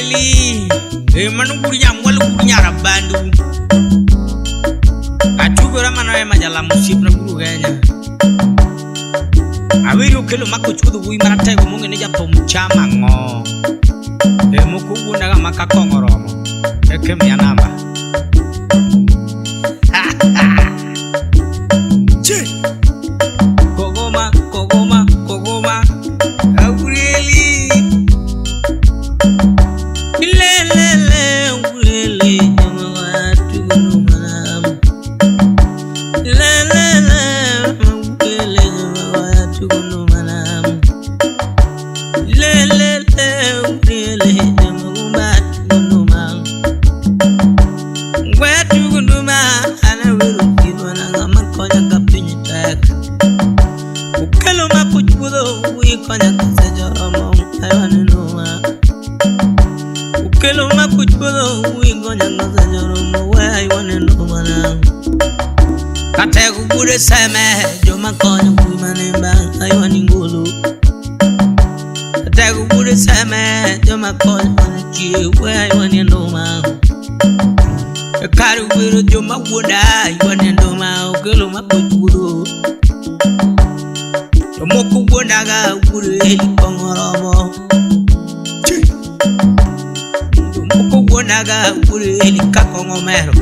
Aureli, manu kurinya mwal kurinya rabandu. Achugura mano majala musib na guru ganya. Awiru kelo mako chudu wi marata go mungi neja to mchama ngo. Mukugu naga makakongoromo. Eke mianamba. Kogoma, kogoma, kogoma. Aureli. Lelele, Aureli. Jamawatu gunumanam. Lelele, Aureli. Jamawatu gunumanam. Lelele, Aureli. Jamawatu gunumam. Watu gunuma. Ana wiru kibana ngama konya kapinyutak. Ukelo makuchudo wikonya kasejoromo aywanenuma. Ukelo makuchudo wikonya kasejoromo aywanenuma na. Kate kugure seme joma konya kuimanemba aywaningulu. Kate kugure seme joma konya chiwe aywanenuma. Karu wiru joma wuda aywanenuma. Ukelo makuchudo Moku wonaga Aureli kongoromo. Moku wonaga Aureli kakongomero.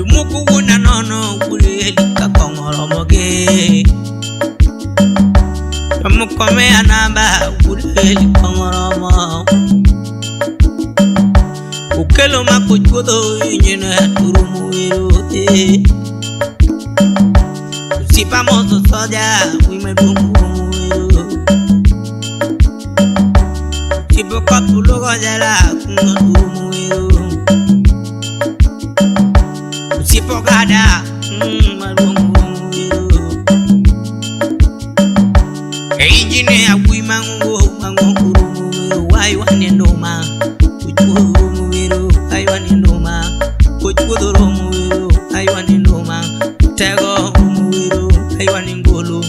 Moku wona nono Aureli kakongoromo ge. Moku me anamba Aureli kongoromo. Ukelo makuchudo nyene turumu wiru Si famoso soja, we me rumuru. Si poco pulo gojala, rumuru. Si pogada, rumuru. Engineer, we mango rumuru. Why one and no ma? Which rumuru? I want in no ma. Which would rumuru? I want in no ma. Tego. I want in Golo,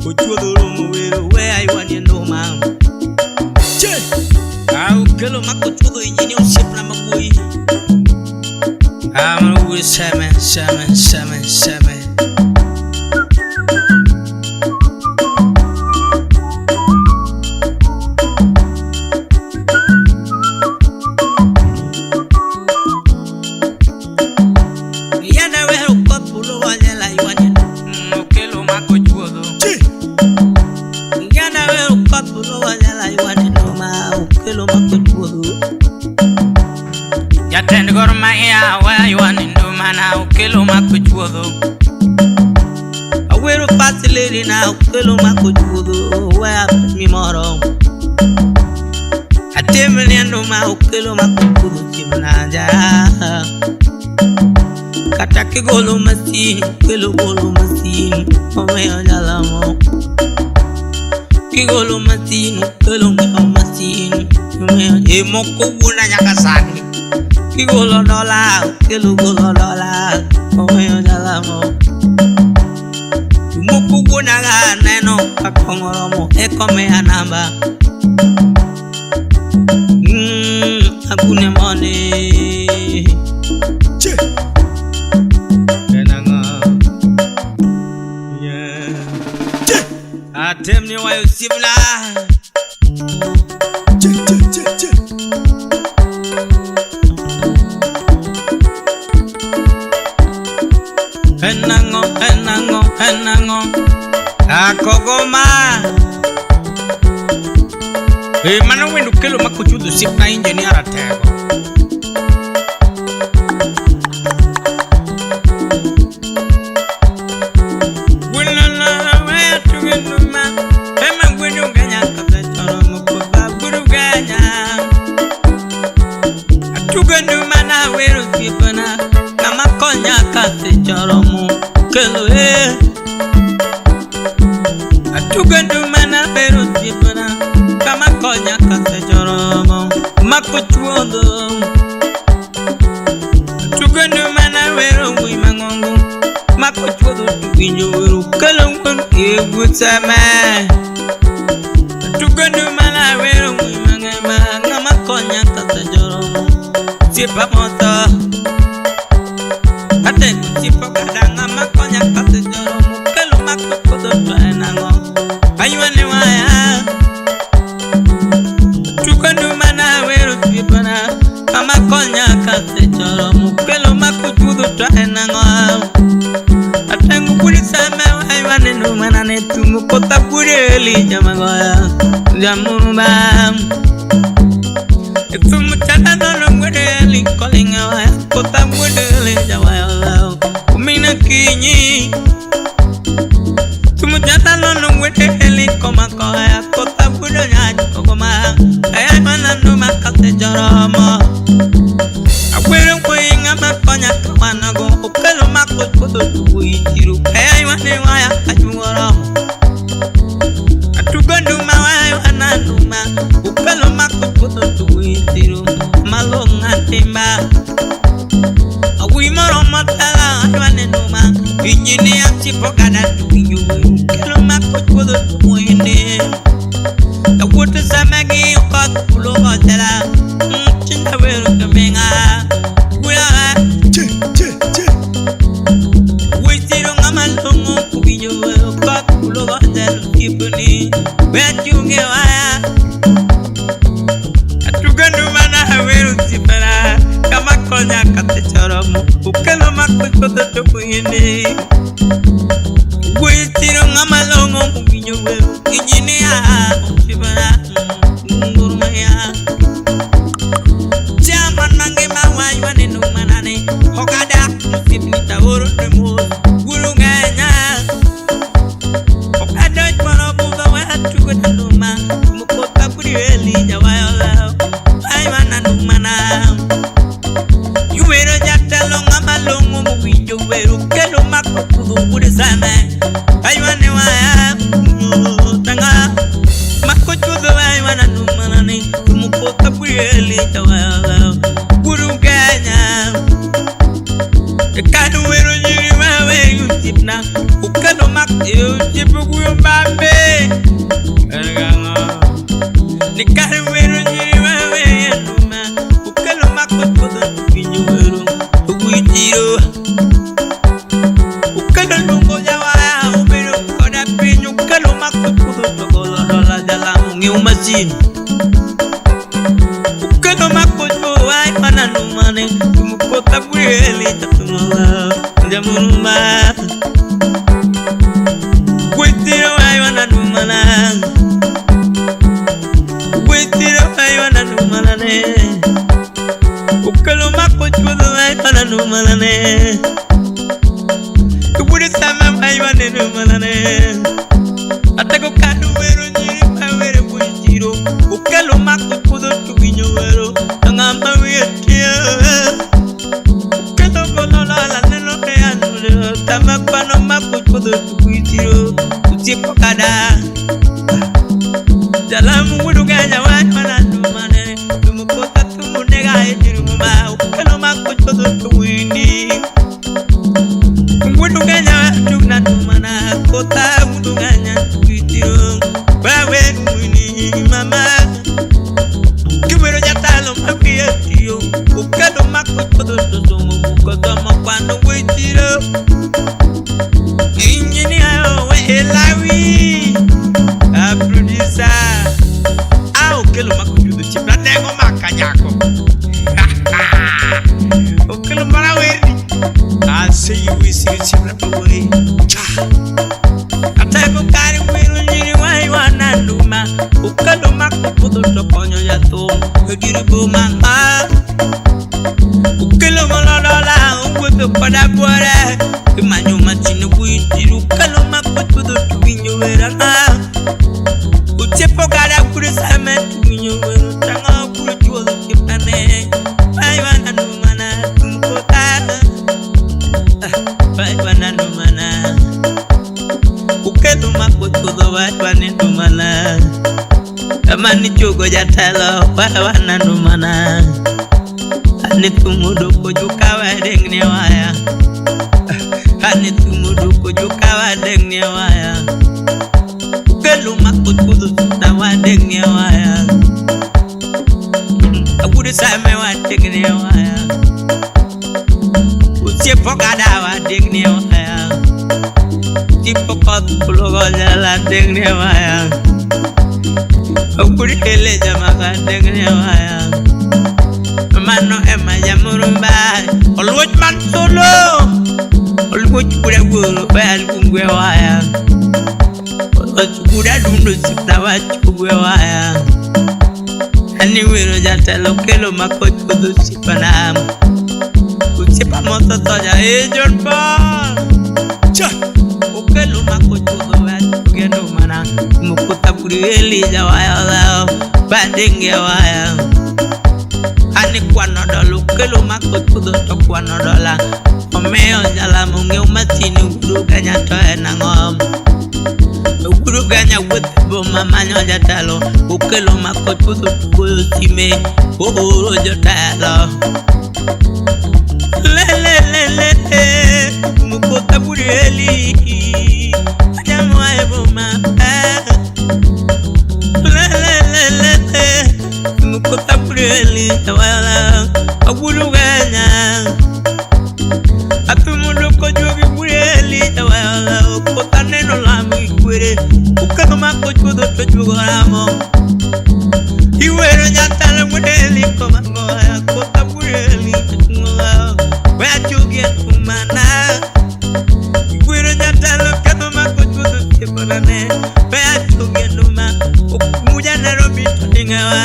but you don't where I want in no man. I'll kill a maco to the Indian ship. I'm always seven. Yatend gorma ya where you want in do mana ukelo makuchudo. Awero facility na ukelo makuchudo where me moro. Atemeli ndo ma ukelo makuchudo kimnaja. Kataki golo masi, ukelo golo masi, ome ojalamo. Kigolo masi, ukelo masi, ome emoko wuna nyakasaki. Kigolo dola, kilo golo dola, omeyo jalamo. Muku gunaga neno kakongoromo, ekome anamba. Agune money. Kenanga, yeah. Atemni wayo sibla. Enango, akogoma. Mano wenu kelo makuchudu sip na engineer atego. Wulala we tugenduma, ema gwenu ganya kasechoro mukoba guru ganya. Tugenduma na weru sipana, kama konya kasechoro mu. Kelo Atuganduma na pero sipana kama konya kasejoromo makuchuondo. Atuganduma na wero wimangongo makuchuondo tukinyo wero kalongon egutama. Atuganduma na wero wimangongo utipa moto ate utipa kadanga makonya kate joro mukelo makodo twanango aywane waya tukandu mana wero tipana amakonya kate joro mukelo makodo twanango atengu pulisame aywane no mana ne tumu kota pureli jamagoya jamurumba tumu chana no ngweli calling away kota ngweli jawaya kumina kinyi tumu chana no ngweli koma koya kota ngweli koma ay mana no makate jarama akwere kwinga makonya kawana go ukelo makodo tuiru ay wane waya ajungora atugandu mawaya ananuma ukelo makodo tuiru malonga timba awi moro matala wane numa injini antipokada tuinyu ukelo makodo tuine awote samagi ukot pulo hotela chinda wero kamenga wira witiro ngamalongo kubinyo ukot pulo hotel kipuni wetunge waya atugandu mana wero tipara kama konya katechoromo ukelo makodo tuine witiro ngamalongo kubinyo injini tipara ngurumaya jaman mange mawai wane no manane hokada musibni taworo demo gulunganya hokada mano buga wa tugo tanuma mukota purieli jawala ai wana no mana yuwero jatalo ngamalongo mubinjo wero kelo makodo burisana ai wane waya tanga makodo ai wana no manane mukota purieli jawala gulunganya kanu wero nyiri wawe yutipna ukano mak yutipu kuyombabe ni kanu wero nyiri wawe yanuma ukano mak kodo tukinyo wero ukuyitiro ukano lungo jawaya ubero koda pinyo ukano mak kodo tokolo dola jalamu ngiumazini ukano mak kodo wai mananumane mukota pureli tatumala jamurumba witiro wai wananumana witiro wai wananumana ne ukelo makochudo wai wananumana ne kuburi sama wai wananumana ne atako kanu wero nyiri wawere witiro ukelo makochudo tukinyo wero ngamba witiro tamakano makodo tuitiro utipokada jalamu wuduganya wana numane tumukota tumunega ediruma ukelo makodo tuwini wuduganya tuna numana kota wuduganya tuitiro bawe wini mama kibero jatalo mabiyetiyo ukelo makodo tuzumu kodo makwano witiro engineer we lawi a producer okelo makujudo chipna nego makanyako okelo marawerdi say you wish you chipna boy atako kari wiro nyiri wai wananduma okelo makujudo tokonyo yato hegiri manga okelo molodola okweto pada bore manyo matino buitiru kalo makodo tuinyo wera utepo kada kurisame tuinyo wera tanga kujuo kipane ai wana numana tumkota ai wana numana ukedo makodo wana numana amani jogo jatalo wana numana ani tumudo kojuka wadengni waya ani tumudu kujuka wadengni waya ukelu makutudu na wadengni waya agudi same wadengni waya Pulogo jalan deng ne waya. Okuri ele jamaga deng ne waya. Mano ema jamurumba. Olwoj man solo. Olwoj kure guru bel kungwe waya. Olwoj kure dundu sitawa chugwe waya. Ani wiro jatelo kelo makoj kudu sipanam. Usipa moto toja John Paul. Cha. Okelo makoj kudu wajugendo mana. Mukuta purieli jawaya lao. Badenge waya. Ani kwano dolo kelo makoj kudu to kwano dola. Omeo jala munge umatini uguru ganya toe nangom. Uguru ganya wote bo mamanyo jatalo. Ukelo makoj kudu kudu time. Uro jotalo. Le mukuta purieli. Ajamu aibo ma. Le mukuta purieli jawala. Uguru ganya. Atumulo kojogi purieli jawala. Ukota neno lami kwere. Ukelo makoj kudu tojugoramo. Iwero nyatalo mudeli koma ngoya. Kota purieli ngoya. Wajugi kumana. Iwero nyatalo kelo makoj kudu tiborane. Wajugi numa. Muja nero bito dingawa.